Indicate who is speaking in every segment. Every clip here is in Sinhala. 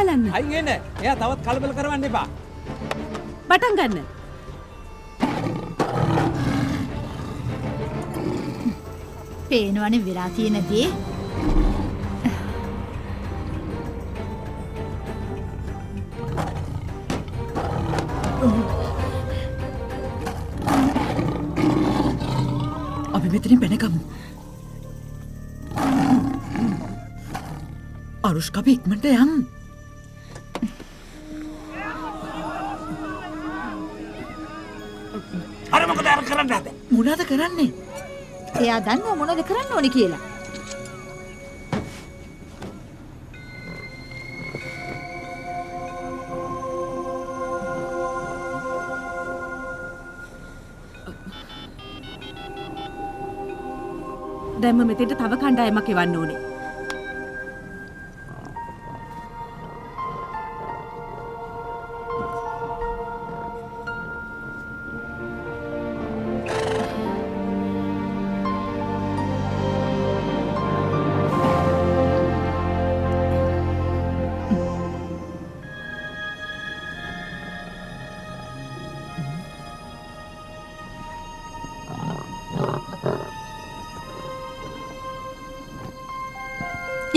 Speaker 1: බලන්න.
Speaker 2: අයින් එන්න. එයා තවත් කලබල කරවන්න එපා.
Speaker 1: පටන් ගන්න.
Speaker 3: පේනවනේ වෙලා තියෙන දේ.
Speaker 4: අපි මෙතනින් පැනගමු. අරුෂ්ක අපි ඉක්මනට යමු.
Speaker 2: අර මොකද අර කරන්න හද?
Speaker 4: මොනවද කරන්නේ?
Speaker 3: එයා දන්නව මොනවද කරන්න ඕනේ කියලා.
Speaker 1: දැම්ම මෙතෙන්ට තව කණ්ඩායමක් එවන්න ඕනේ.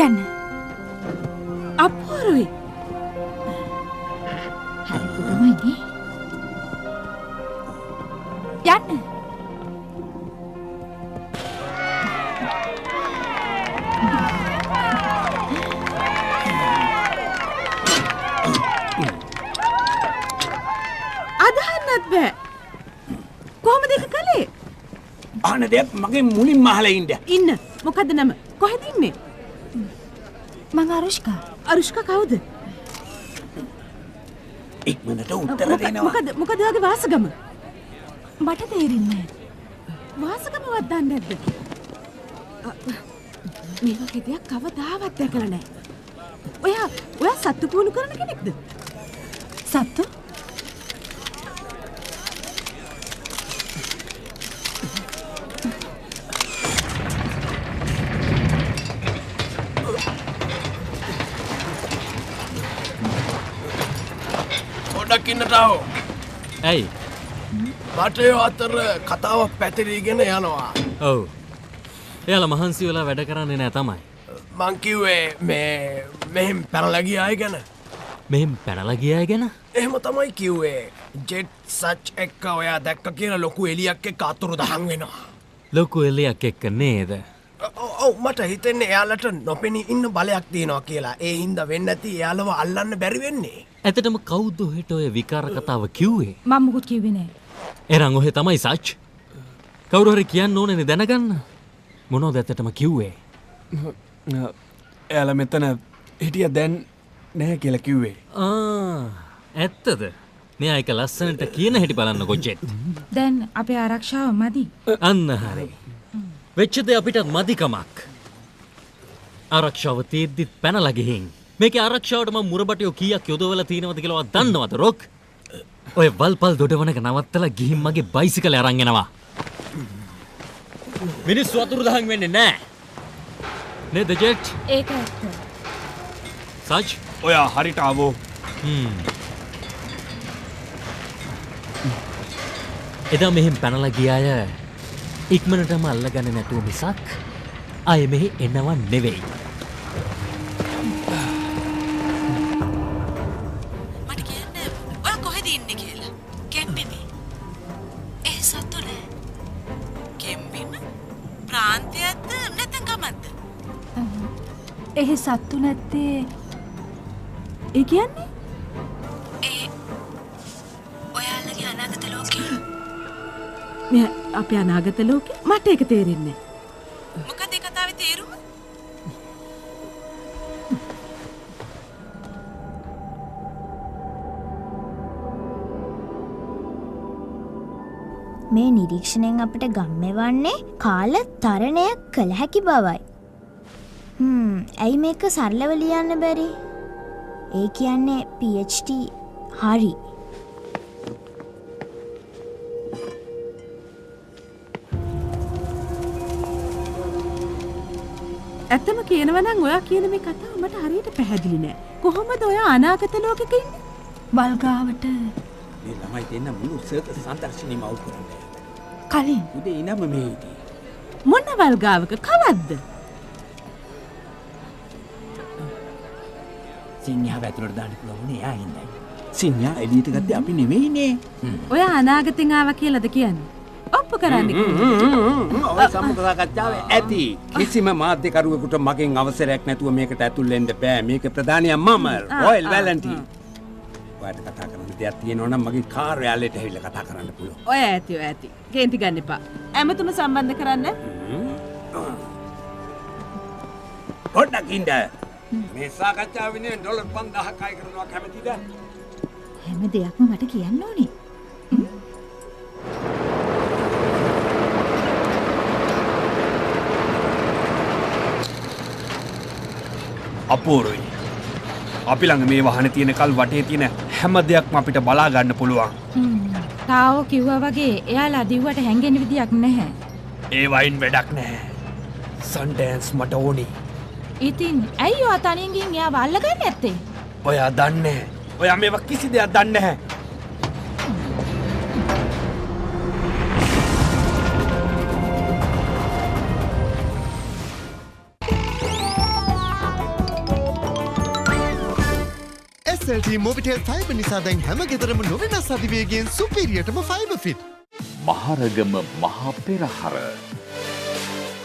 Speaker 3: යන්න.
Speaker 1: අප්පුරුයි.
Speaker 3: හරි පුදුමයිනේ. යන්න.
Speaker 1: අදහන්නත් බෑ. කොහොමද ඒක කළේ?
Speaker 2: අහන දෙයක් මගේ මුලින්ම අහලා
Speaker 1: ඉන්න. මොකද්ද නම? කොහෙද ඉන්නේ?
Speaker 3: මං අරුෂ්කා.
Speaker 1: අරුෂ්කා කවුද?
Speaker 2: ඉක්මනට උත්තර දෙනවා.
Speaker 1: මොකද ඔයාගේ වාසගම?
Speaker 3: මට තේරෙන්නේ
Speaker 1: වාසගමවත් දන්නේ නැද්ද? මේ වගේ දෙයක් කවදාවත් දැකලා නැහැ. ඔයා සත්තු පුහුණු කරන කෙනෙක්ද?
Speaker 3: සත්තු?
Speaker 5: දකින්නටාව.
Speaker 6: ඇයි?
Speaker 5: මට ඒ අතර කතාවක් පැතිරීගෙන යනවා.
Speaker 6: ඔව්. එයාලා මහන්සි වෙලා වැඩ කරන්නේ නැහැ තමයි.
Speaker 5: මං කිව්වේ මෙහෙම පැනලා ගිය අය ගැන.
Speaker 6: මෙහෙම පැනලා ගිය අය ගැන?
Speaker 5: එහෙම තමයි කිව්වේ. ජෙට් සච් එක්ක ඔයා දැක්ක කියලා ලොකු එලියක් එක්ක අතුරුදහන් වෙනවා.
Speaker 6: ලොකු එලියක් එක්ක නේද?
Speaker 5: ඔව් මට හිතෙන්නේ එයාලට නොපෙනී ඉන්න බලයක් තියෙනවා කියලා. ඒ හින්දා වෙන්නේ නැති එයාලව අල්ලන්න බැරි වෙන්නේ.
Speaker 6: ඇතටම කවුද ඔහෙට ඔය විකාර කතාව කිව්වේ?
Speaker 3: මම මුකුත් කිව්වේ නෑ.
Speaker 6: එරන් ඔහෙ තමයි සච්. කවුරු හරි කියන්න ඕනේනේ දැනගන්න. මොනවද ඇත්තටම කිව්වේ?
Speaker 7: එයාලා මෙතන හිටිය දැන් නැහැ කියලා කිව්වේ.
Speaker 6: ඇත්තද? මෙයා එක ලස්සනට කියන හැටි බලන්න කොච්චෙත්.
Speaker 3: දැන් අපේ ආරක්ෂාව මදි.
Speaker 6: අන්න හරි. වෙච්ච දේ අපිටත් මදිකමක්. ආරක්ෂාව තියෙද්දිත් පැනලා ගිහින් මේකේ ආරක්ෂාවට මම මුරබටියෝ කීයක් යොදවලා තියෙනවද කියලා ඔයා දන්නවද රොක්? ඔය වල්පල් දොඩවනක නවත්තලා ගිහින් මගේ බයිසිකලේ අරන් එනවා. මිනිස්සු අතුරුදහන් වෙන්නේ නැහැ. නේද ජෙට්?
Speaker 3: ඒක ඇත්ත.
Speaker 6: සච්
Speaker 7: ඔයා හරිට ආවෝ.
Speaker 6: එදා මෙහෙම පැනලා ගිය අය ඉක්මනටම අල්ලගන්නේ නැතුව මිසක් අය මෙහි එනව නෙවෙයි.
Speaker 1: මට කියන්න ඔයා කොහෙද ඉන්නේ කියලා. කැම්බිමේ. ඒ සත්තු නෑ. කැම්බිම ප්‍රාන්තයක්ද නැත්නම් ගමක්ද?
Speaker 3: එහෙ සත්තු නැත්තේ
Speaker 1: ඒ කියන්නේ?
Speaker 3: ඔයාලගේ අනාගත ලෝකේ.
Speaker 1: මෙයා අපේ අනාගත ලෝකේ මට ඒක තේරෙන්නේ නැහැ. මොකද ඒ කතාවේ තේරුම?
Speaker 8: මේ නිරීක්ෂණයෙන් අපිට ගම්මෙවන්නේ කාල තරණයක් කළ හැකි බවයි. ඇයි මේක සරලව ලියන්න බැරි? ඒ කියන්නේ PhD හරි.
Speaker 1: ඇත්තම කියනවා නම් ඔයා කියන මේ කතාව මට හරියට පැහැදිලි නෑ. කොහොමද ඔයා අනාගත ලෝකෙක ඉන්නේ?
Speaker 3: වල්ගාවට
Speaker 2: මේ ළමයි දෙන්න මුළු සර්කස් සම්දර්ශනීයම අවු කරන්නේ.
Speaker 3: කලින්
Speaker 2: උදේ ඉනම මේ හිටියේ.
Speaker 1: මොන වල්ගාවක කවද්ද?
Speaker 2: සින්හා වැතුලට දාන්න පුළුවන් නේ ආ ඉඳයි. සින්හා එළියට ගත්තේ අපි නෙවෙයිනේ.
Speaker 1: ඔයා අනාගතෙන් ආවා කියලාද කියන්නේ? ඔප්පු කරන්න
Speaker 2: ඔය සම්මුඛ සාකච්ඡාවේ ඇති. කිසිම මාධ්‍යකරුවෙකුට මගෙන් අවසරයක් නැතුව මේකට ඇතුල් වෙන්න බෑ. මේක ප්‍රධානියා මම රොයල් වැලන්ටින්. ඔයාලට කතා කරන්න දෙයක් තියෙනවා නම් මගේ කාර්යාලයට ඇවිල්ලා කතා කරන්න පුළුවන්.
Speaker 1: ඔය ඇති. කේන්ති ගන්න එපා. ඇමතුම සම්බන්ධ කරන්න.
Speaker 2: පොඩ්ඩක් ඉන්න. මේ සාකච්ඡාව වෙනුවෙන් ඩොලර් 5000ක් අය කරනවා කැමතිද?
Speaker 3: හැම දෙයක්ම මට කියන්න ඕනේ.
Speaker 7: අපූරුයි. අපි ළඟ මේ වාහනේ තියෙන කල් වටේ තියෙන හැම දෙයක්ම අපිට බලා ගන්න පුළුවන්.
Speaker 3: තාවෝ කිව්වා වගේ එයාලා දිව්වට හැංගෙන්න විදියක් නැහැ.
Speaker 7: ඒ වයින් වැඩක් නැහැ. සන්ඩෑන්ස් මට ඕනි.
Speaker 3: ඉතින් ඇයි ඔයා තනියෙන් ගිහින් එයාව අල්ලගන්නේ නැත්තේ?
Speaker 7: ඔයා දන්නේ. ඔයා මේවා කිසි දෙයක් දන්නේ නැහැ.
Speaker 9: SLT Mobitel Fiber නිසා දැන් හැම ගෙදරම නොවෙනස් අධිවේගයෙන් සුපිරියටම ෆයිබර් ෆිට්.
Speaker 10: මහරගම මහා පෙරහර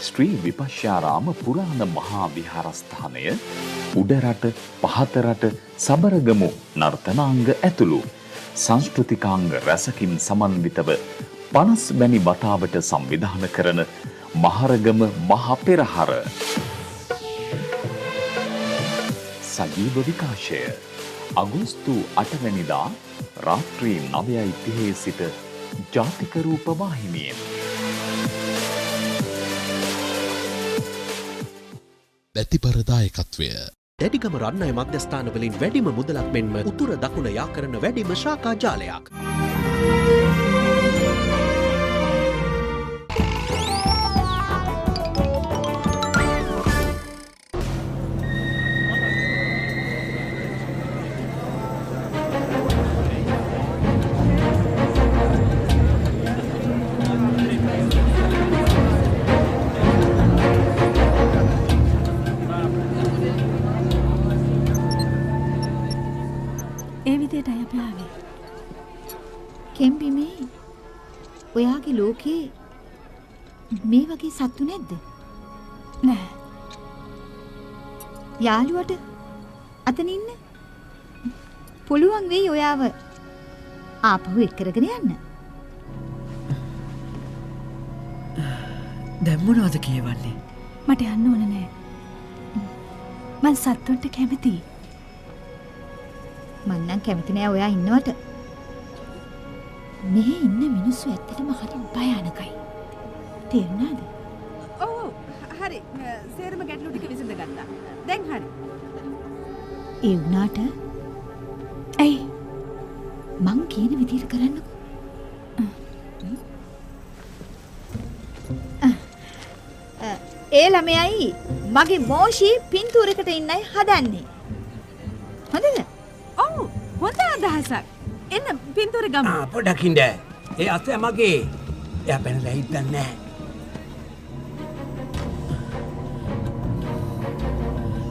Speaker 10: ශ්‍රී විපශ්‍යාරාම පුරාණ මහා විහාරස්ථානය උඩරට පහතරට සබරගමු නර්තනාංග ඇතුළු සංස්කෘතිකාංග රැසකින් සමන්විතව 50 වැනි වතාවට සංවිධානය කරන මහරගම මහා පෙරහර සජීව විකාශය අගෝස්තු 8 වැනිදා රාත්‍රී 9:30 සිට ජාතික රූප වාහිනියෙන්
Speaker 9: බැතිපර දායකත්වය
Speaker 11: දැඩිගම රන්නය මධ්‍යස්ථානවලින් වැඩිම මුදලක් මෙන්ම උතුර දකුණ යා කරන වැඩිම ශාකා ජාලයක්.
Speaker 3: ඔයාගේ ලෝකේ මේ වගේ සත්තු නැද්ද? නෑ. යාළුවට අතන ඉන්න පුළුවන් වෙයි ඔයාව ආපහු එක් කරගෙන යන්න.
Speaker 4: දැන් මොනවද කියවන්නේ?
Speaker 3: මට යන්න ඕන නෑ. මං සත්තුන්ට කැමතියි. මං නම් කැමති නෑ ඔයා ඉන්නවට. මේ ඉන්න මිනිස්සු ඇත්තටම හරි භයානකයි. තේරුණාද?
Speaker 1: ඔව් හරි. සේරම ගැටලු ටික විසඳගත්තා. දැන් හරි.
Speaker 3: ඒ වුණාට ඇයි මං කියන විදිහට කරන්නකෝ. ඒ ළමයයි මගේ මෝෂී පින්තූරයකට ඉන්නයි හදන්නේ. හොඳද?
Speaker 1: ඔව් හොඳ අදහසක්. එන්න පින්තූර ගමු.
Speaker 2: පොඩ්ඩක් ඉන්න. ඒ අතේ මගේ. එයා පැනලා හිටන්නේ නැහැ.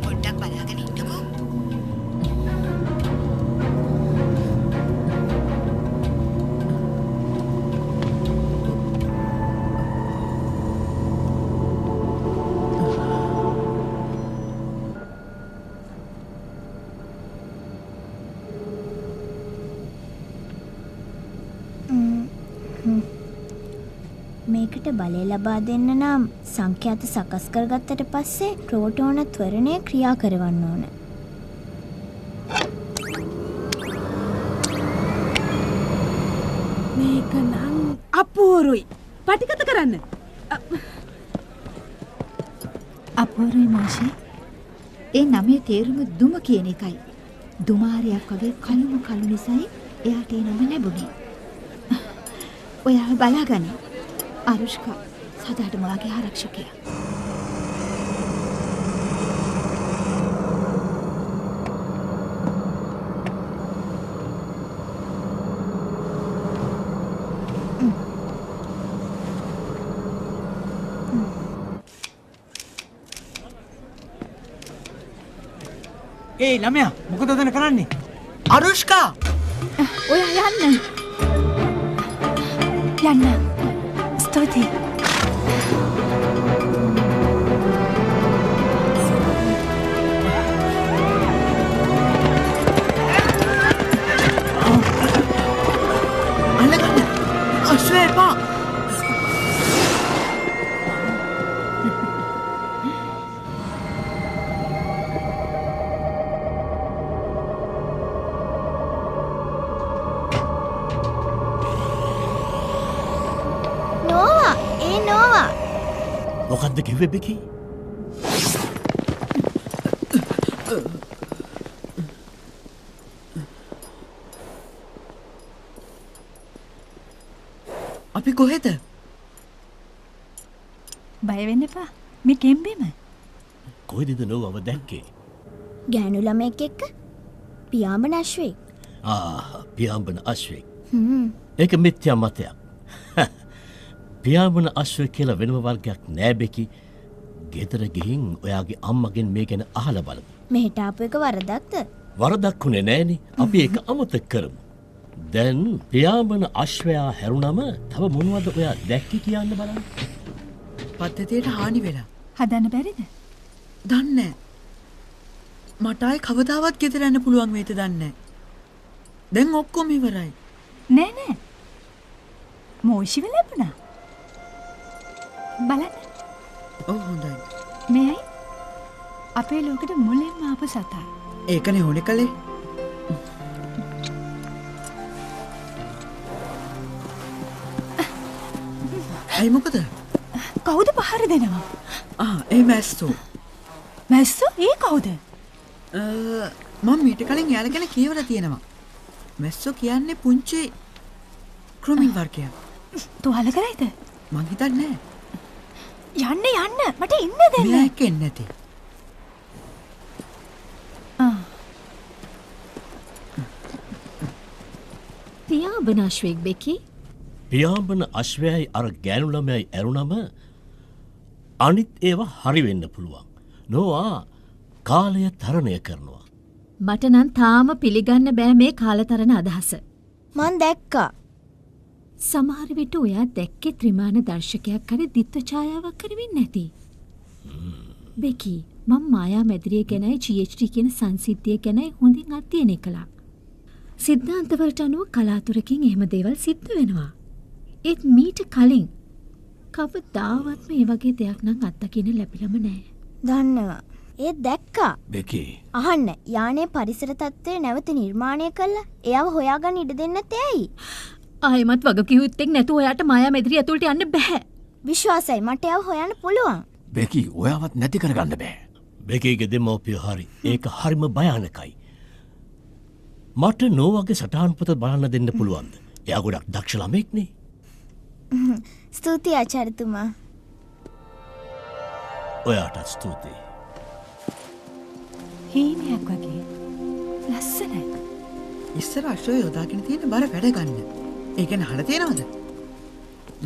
Speaker 3: පොඩ්ඩක් බලාගෙන ඉන්නකෝ.
Speaker 8: මේකට බලය ලබා දෙන්න නම් සංඛ්‍යාත සකස් කරගත්තට පස්සේ ප්‍රෝටෝන ත්වරණය ක්‍රියා කරවන්න ඕන.
Speaker 1: මේක නම් අපූරුයි. පටිගත කරන්න.
Speaker 3: අපූරුයි මාෂේ. ඒ නමේ තේරුම දුම කියන එකයි. දුමාරයක් වගේ කළුම කළු නිසායි එයාට ඒ නම ලැබුණේ. ඔයා බලාගන්න. අරුෂ්කා සදාටම වාගේ ආරක්ෂකයා.
Speaker 4: ඒ ළමයා මොකද උදන කරන්නේ? අරුෂ්කා
Speaker 3: ඔයා යන්න. යන්න. ස්තුතියි.
Speaker 4: අල්ලගන්න. අශ්වය එපා.
Speaker 12: මොකද්ද කිව්වේ බෙකි?
Speaker 4: අපි කොහෙද?
Speaker 3: බය වෙන්න එපා. මේ කෙම්බෙම.
Speaker 12: කොහෙදද නෝවව දැක්කේ?
Speaker 8: ගෑනු ළමෙක් එක්ක පියාඹන අශ්වයෙක්.
Speaker 12: පියාඹන අශ්වයෙක්. ඒක මිත්‍යා මතයක්. පියාඹන අශ්වය කියලා වෙනම වර්ගයක් නෑ බෙකි. ගෙදර ගිහින් ඔයාගේ අම්මගෙන් මේ ගැන අහලා බලමු.
Speaker 8: මෙහෙට ආපු එක වරදක්ද?
Speaker 12: වරදක් උනේ නෑනේ. අපි ඒක අමතක කරමු. දැන් පියාඹන අශ්වයා හැරුණම තව මොනවද ඔයා දැක්කේ කියන්න බලන්න.
Speaker 4: පද්ධතියට හානි වෙලා.
Speaker 3: හදන්න බැරිද?
Speaker 4: දන්නේ මට ආයේ කවදාවත් ගෙදර යන්න පුළුවන් වේද දන්නේ. දැන් ඔක්කොම ඉවරයි.
Speaker 3: නෑ නෑ. මොෂිව ලැබුණා. බලන්න.
Speaker 4: ඔව් හොඳයි.
Speaker 3: මෙයි අපේ ලෝකෙට මුලින්ම ආපු සතා.
Speaker 4: ඒකනේ ඕනේ කලේ. අයි මොකද?
Speaker 3: කවුද පහර දෙනවා?
Speaker 4: ඒ මැස්සෝ.
Speaker 3: මැස්සෝ? ඒ කවුද?
Speaker 4: මම මීට කලින් එයාලා ගැන කියවලා තියෙනවා. මැස්සෝ කියන්නේ පුංචි ක්‍රොමින් වර්ගයක්.
Speaker 3: තුවාල කරයිද?
Speaker 4: මං හිතන්නේ
Speaker 3: යන්න මට ඉන්න දෙන්න.
Speaker 4: මෙයා එක්ක එන්නේ නැති.
Speaker 1: පියාඹන අශ්වයෙක් බෙකි.
Speaker 12: පියාඹන අශ්වයයි අර ගෑනු ළමයයි ඇරුණම අනිත් ඒවා හරි වෙන්න පුළුවන්. නොවා කාලය තරණය කරනවා.
Speaker 1: මට නම් තාම පිළිගන්න බෑ මේ කාලතරණ අදහස.
Speaker 8: මං දැක්කා.
Speaker 1: සමහර විට ඔයා දැක්කේ ත්‍රිමාන දර්ශකයක් හරි දිත්ත ඡායාවක් හරි වෙන්නේ නැති. බෙකි මම මායා මැදිරිය ගැනයි GHD කියන සංසිද්ධිය ගැනයි හොඳින් අධ්‍යයනය කළා. සිද්ධාන්තවලට අනුව කලාතුරකින් එහෙම දේවල් සිද්ධ වෙනවා. ඒත් මීට කලින් කවදාවත් මේ වගේ දෙයක් නම් අත්දකින්න ලැබිලම නැහැ.
Speaker 8: දන්නවා. ඒ දැක්කා.
Speaker 12: බෙකි.
Speaker 8: අහන්න යානේ පරිසර තත්ත්වය නැවත නිර්මාණය කළා. එයාව හොයාගන්න ඉඩ දෙන්න තෑයි.
Speaker 1: ආයෙමත් වගකියුත්තෙක් නැතුව ඔයාට මායා මැදිරිය ඇතුළට යන්න බෑ.
Speaker 8: විශ්වාසයි මට එයාව හොයන්න පුළුවන්.
Speaker 12: බෙකි ඔයාවත් නැති කරගන්න බෑ. බෙකීගේ දෙමව්පියෝ හරි. ඒක හරිම භයානකයි. මට නෝවගේ සටහන් පොත බලන්න දෙන්න පුළුවන්ද? එයා ගොඩක් දක්ෂ ළමෙක්නේ.
Speaker 8: ස්තුතියි ආචාර්යතුමා.
Speaker 12: ඔයාටත් ස්තුතියි.
Speaker 3: හීනයක් වගේ. ලස්සනයි.
Speaker 4: ඉස්සර අශ්වය යොදාගෙන තියෙන බර වැඩ ගන්න. ඒ ගැන අහලා තියෙනවද?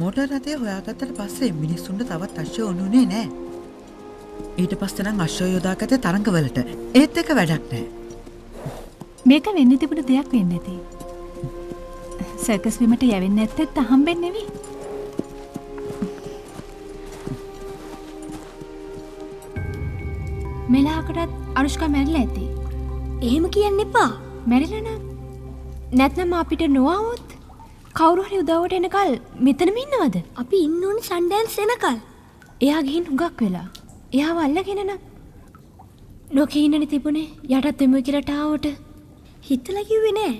Speaker 4: මෝටර් රථය හොයාගත්තට පස්සේ මිනිස්සුන්ට තවත් අශ්වය ඕනුනේ නෑ. ඊට පස්සේ නම් අශ්වය යොදාගත්තේ තරඟවලට. ඒත් එක වැඩක් නෑ.
Speaker 3: මේක වෙන්න තිබුණ දෙයක් වෙන්නේ නැති. සර්කස් බිමට යවෙන්නේ නැත්තත් හම්බෙන්නේ නෙවෙයි. මෙලාකටත් අනුෂ්කා මැරිලා ඇති.
Speaker 8: එහෙම කියන්න එපා.
Speaker 3: මැරිලා නම් නැත්නම් අපිට නොආවොත් කවුරු හරි උදව්වට එනකල් මෙතනම ඉන්නවද?
Speaker 8: අපි ඉන්න ඕනේ සන්ඩෑන්ස් එනකල්.
Speaker 3: එයා ගිහින් හුඟක් වෙලා. එයාව අල්ලගෙන නම් ලෝකේ ඉන්නනේ තිබුණේ යටත් වෙමු කියලා ටාවට.
Speaker 8: හිතලා කිව්වේ නෑ.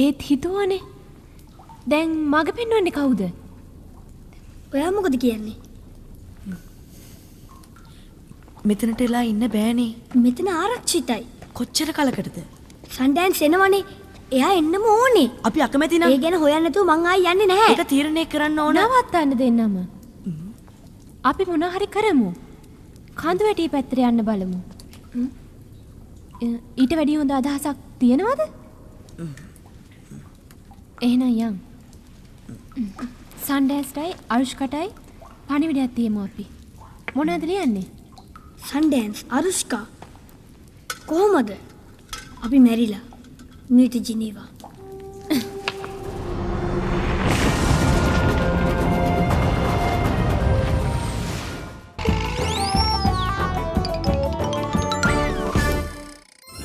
Speaker 3: ඒත් හිතුවානේ. දැන් මග පෙන්වන්නේ කවුද?
Speaker 8: ඔයා මොකද කියන්නේ?
Speaker 1: මෙතනට එලා ඉන්න බෑනේ.
Speaker 8: මෙතන ආරක්ෂිතයි.
Speaker 1: කොච්චර කලකටද?
Speaker 8: සන්ඩෑන්ස් එනවනේ. එයා එන්නම ඕනේ.
Speaker 1: අපි අකමැති නම්
Speaker 8: ඒ ගැන හොයන්න නැතුව මං ආයි යන්නේ නැහැ.
Speaker 1: ඒක තීරණය කරන්න ඕන.
Speaker 3: නවත්තන්න දෙන්නම. අපි මොන හරි කරමු. කඳු වැටි පැත්තට යන්න බලමු. ඊට වැඩිය හොඳ අදහසක් තියෙනවද? එහෙනම් යන්. සන්ඩෑන්ස්ටයි අරුෂ්කටයි පණිවිඩයක් තියමු අපි. මොනවද ලියන්නේ?
Speaker 8: සන්ඩෑන්ස් අරුෂ්කා.
Speaker 13: කොහොමද? අපි මැරිලා. මීට ජිනීවා.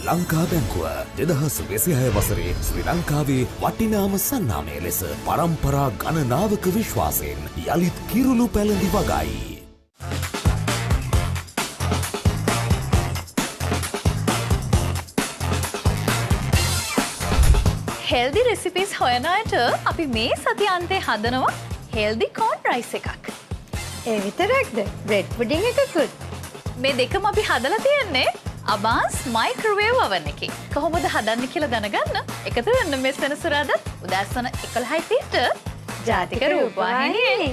Speaker 14: ලංකා බැංකුව 2026 වසරේ ශ්‍රී ලංකාවේ වටිනාම සන්නාමය ලෙස පරම්පරා ගණනාවක විශ්වාසයෙන් යළිත් කිරුළු පැළඳි වගයි.
Speaker 15: හෙල්දි රෙසිපිස් හොයන අයට අපි මේ සතියාන්තේ හදනවා හෙල්දි කෝන් රයිස් එකක්.
Speaker 16: ඒ විතරක්ද? බ්‍රෙඩ් පුඩින් එකකුත්.
Speaker 15: මේ දෙකම අපි හදලා තියෙන්නේ අබාස් මයික්‍රෝවේව් oven එකේ. කොහොමද හදන්නේ කියලා දැනගන්න එකතු වෙන්න මේ සෙනසුරාදා උදෑසන 11:30ට ජාතික රූපවාහිනියේ.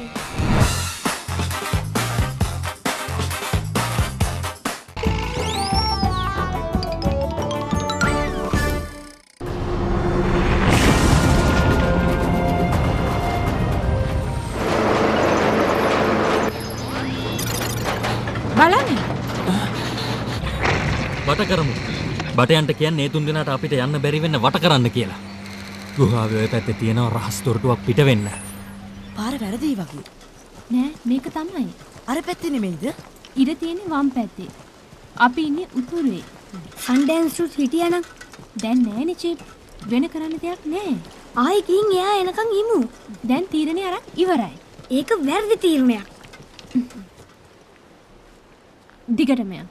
Speaker 1: බලන්න.
Speaker 6: වට කරමු. බටයන්ට කියන්නේ ඒ තුන් දෙනාට අපිට යන්න බැරි වෙන්න වට කරන්න කියලා. ගුහාවේ ඔය පැත්තේ තියෙනවා රහස් දොරටුවක් පිට වෙන්න.
Speaker 4: පාර වැරදි වගේ.
Speaker 1: නෑ මේක තමයි.
Speaker 4: අර පැත්තේ නෙමෙයිද?
Speaker 1: ඉර තියෙන්නේ වම් පැත්තේ. අපි ඉන්නේ උතුරේ.
Speaker 13: සන්ඩෑන්ස් රුට් හිටියානම්
Speaker 1: දැන් නෑනේ චිප්. වෙන කරන්න දෙයක් නෑ.
Speaker 13: ආයි කින් එයා එනකන් ඉමු.
Speaker 1: දැන් තීරණේ අරන් ඉවරයි.
Speaker 13: ඒක වැරදි තීරණයක්.
Speaker 1: දිගටම යන්න.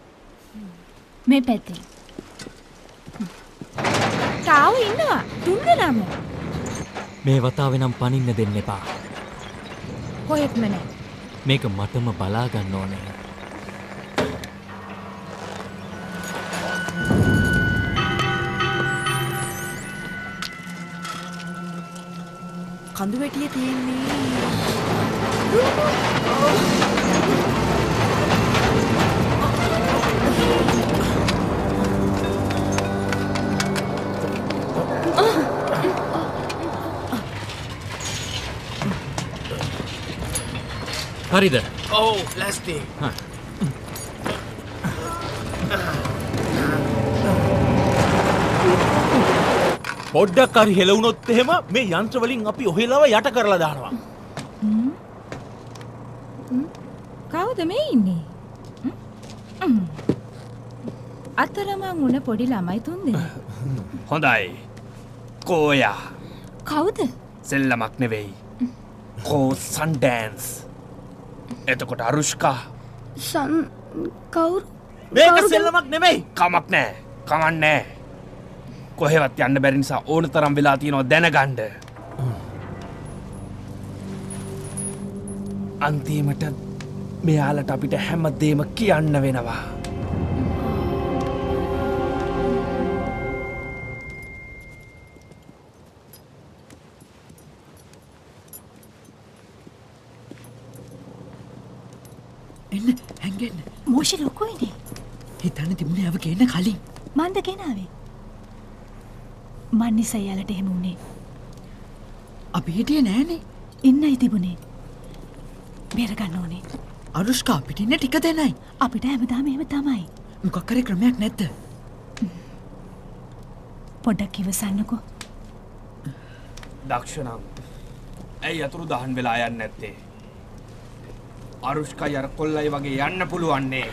Speaker 1: මේ පැත්තේ.
Speaker 3: තාව ඉන්නවා. තුන්දෙනාම.
Speaker 6: මේ වතාවේ නම් පනින්න දෙන්න එපා.
Speaker 3: කොහෙත්ම නෑ.
Speaker 6: මේක මටම බලා ගන්න ඕනේ.
Speaker 4: කඳු වැටියේ තියෙන්නේ.
Speaker 6: හරිද?
Speaker 5: ඔව් ලැස්ති.
Speaker 17: පොඩ්ඩක් හරි හෙලවුනොත් එහෙම මේ යන්ත්‍ර වලින් අපි ඔහෙලව යට කරලා දානවා.
Speaker 3: කවුද මේ ඉන්නේ? අතරමං උන පොඩි ළමයි තුන්දෙනෙක්.
Speaker 7: හොඳයි. කෝයා.
Speaker 1: කවුද?
Speaker 7: සෙල්ලමක් නෙවෙයි. කෝ සන්ඩෑන්ස්. එතකොට අරුෂ්කා.
Speaker 13: කවුරු?
Speaker 7: මේක සෙල්ලමක් නෙමෙයි. කමක් නෑ. කමන්නේ. කොහෙවත් යන්න බැරි නිසා ඕන තරම් වෙලා තියෙනවා දැනගන්න. අන්තිමට මෙයාලට අපිට හැමදේම කියන්න වෙනවා.
Speaker 4: එන්න හැංගෙන්න.
Speaker 1: මෝෂි ලොකුයිනේ.
Speaker 4: හිතන්න තිබුණේ අව ගේන්න කලින්.
Speaker 1: මන්ද ගෙනාවේ. මන් නිසා යාලට එහෙම වුණේ.
Speaker 4: අපි හිටියේ නෑනේ.
Speaker 1: ඉන්නයි තිබුණේ. බේර ගන්න ඕනේ.
Speaker 4: අනුෂ්කා අපිට ඉන්න ටික දෙනයි.
Speaker 1: අපිට හැමදාම එහෙම තමයි.
Speaker 4: මොකක් හරි ක්‍රමයක් නැද්ද?
Speaker 1: පොඩ්ඩක් ඉවසන්නකෝ.
Speaker 7: දක්ෂණම්. ඇයි අතුරු දහන් වෙලා යන්නේ නැත්තේ? අරුෂ්කයි අර කොල්ලයි වගේ යන්න පුළුවන්නේ.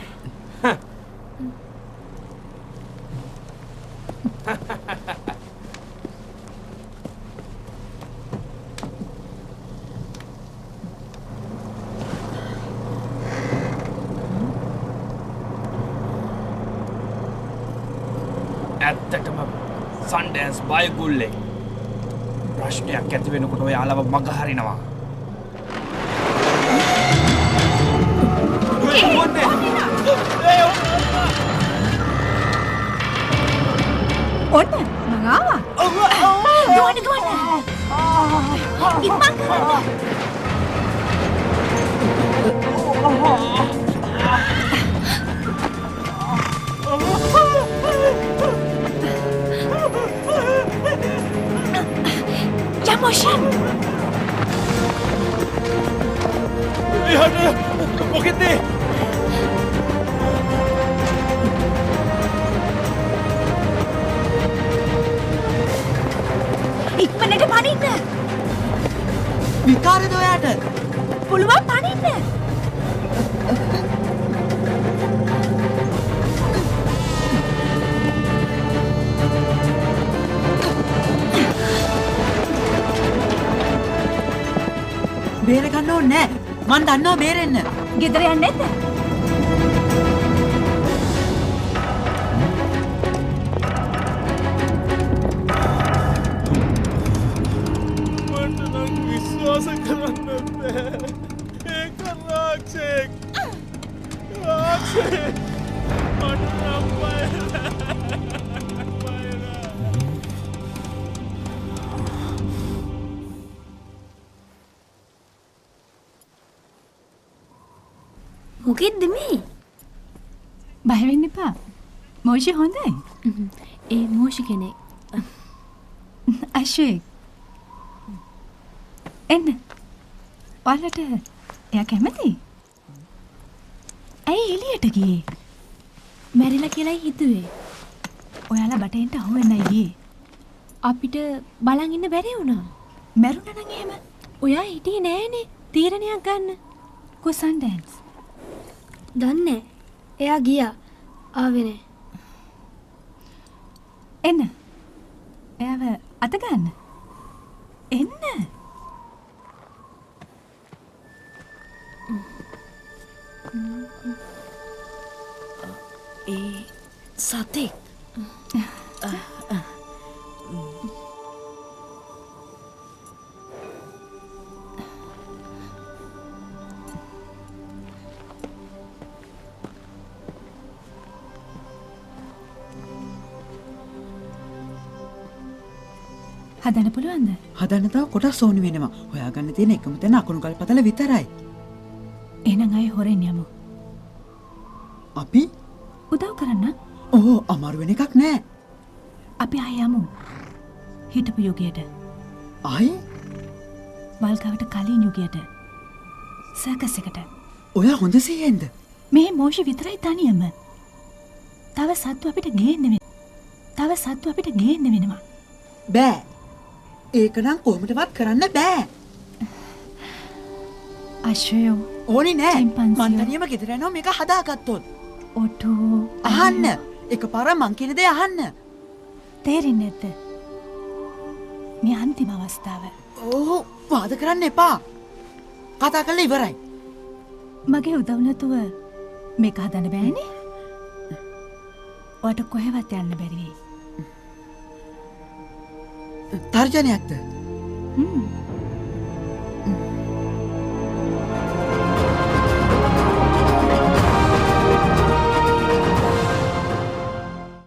Speaker 7: ඇත්තටම සන්ඩෑන්ස් බයගුල්ලේ ප්‍රශ්නයක් ඇති වෙනකොට ඔයාලව මග හරිනවා.
Speaker 3: ඔන්න මං ආවා.
Speaker 1: දුවන්න දුවන්න. ඉක්මන් කරන්න. Jamoshin!
Speaker 17: මොකෙද්ද?
Speaker 3: පනින්න.
Speaker 4: විකාරද ඔයාට?
Speaker 3: පුළුවන් පනින්න.
Speaker 4: බේර ගන්න ඕනේ නෑ. මං දන්නවා බේරෙන්න.
Speaker 3: ගෙදර යන්නේ නැද්ද?
Speaker 17: විශ්වාස කරන්න බෑ. ඒක රාක්ෂයෙක්. රාක්ෂයෙක්. මට නම්
Speaker 13: මොකෙද්ද මේ?
Speaker 1: බය වෙන්න එපා. මෝෂි හොඳයි. ඒ මෝෂි කෙනෙක්. අශෝක්. එන්න. ඔයාලට එයා කැමති? ඇයි එළියට ගියේ? මැරිලා කියලායි හිතුවේ. ඔයාලා බටෙන්ට අහුවෙන්නයි ගියේ. අපිට බලන් ඉන්න බැරි වුණා. මැරුණා නම් එහෙම. ඔයා හිටියේ නෑනේ තීරණයක් ගන්න. කොසන් ඩෑන්ස්.
Speaker 13: දන්නේ එයා ගියා. ආවේ නෑ.
Speaker 1: එන්න. එයාව අත ගන්න. එන්න.
Speaker 3: ඒ සතෙක්.
Speaker 1: හදන්න පුළුවන්ද?
Speaker 4: හදන්න තව කොටස් ඕනි වෙනවා. හොයාගන්න තියෙන එකම තැන අකුණු කල්පතල විතරයි.
Speaker 1: එහෙනම් අය හොරෙන් යමු.
Speaker 4: අපි
Speaker 1: උදව් කරන්න?
Speaker 4: ඕ අමාරු වෙන එකක් නෑ.
Speaker 1: අපි ආයෙ යමු. හිටපු යුගයට.
Speaker 4: ආයේ?
Speaker 1: වල්ගවට කලින් යුගයට. සර්කස් එකට.
Speaker 4: ඔය හොඳ සිහියෙන්ද?
Speaker 1: මේ මෝෂි විතරයි තනියම. තව සත්තු අපිට ගේන්න වෙනවා.
Speaker 4: බෑ. ඒක නම් කොහොමදවත් කරන්න බෑ.
Speaker 1: අශෝයෝ
Speaker 4: ඕනි නෑ. මං තනියම ගෙදර යනවා මේක හදාගත්තොත්.
Speaker 1: ඔටෝ
Speaker 4: අහන්න. එකපාර මං කියන දේ අහන්න.
Speaker 1: තේරෙන්නේ නැද්ද? මේ අන්තිම අවස්ථාව.
Speaker 4: ඕ වාද කරන්න එපා. කතා කරලා ඉවරයි.
Speaker 1: මගේ උදව් නැතුව මේක හදන්න බෑනේ. ඔයාට කොහෙවත් යන්න බැරි වෙයි.
Speaker 4: තර්ජනයක්ද?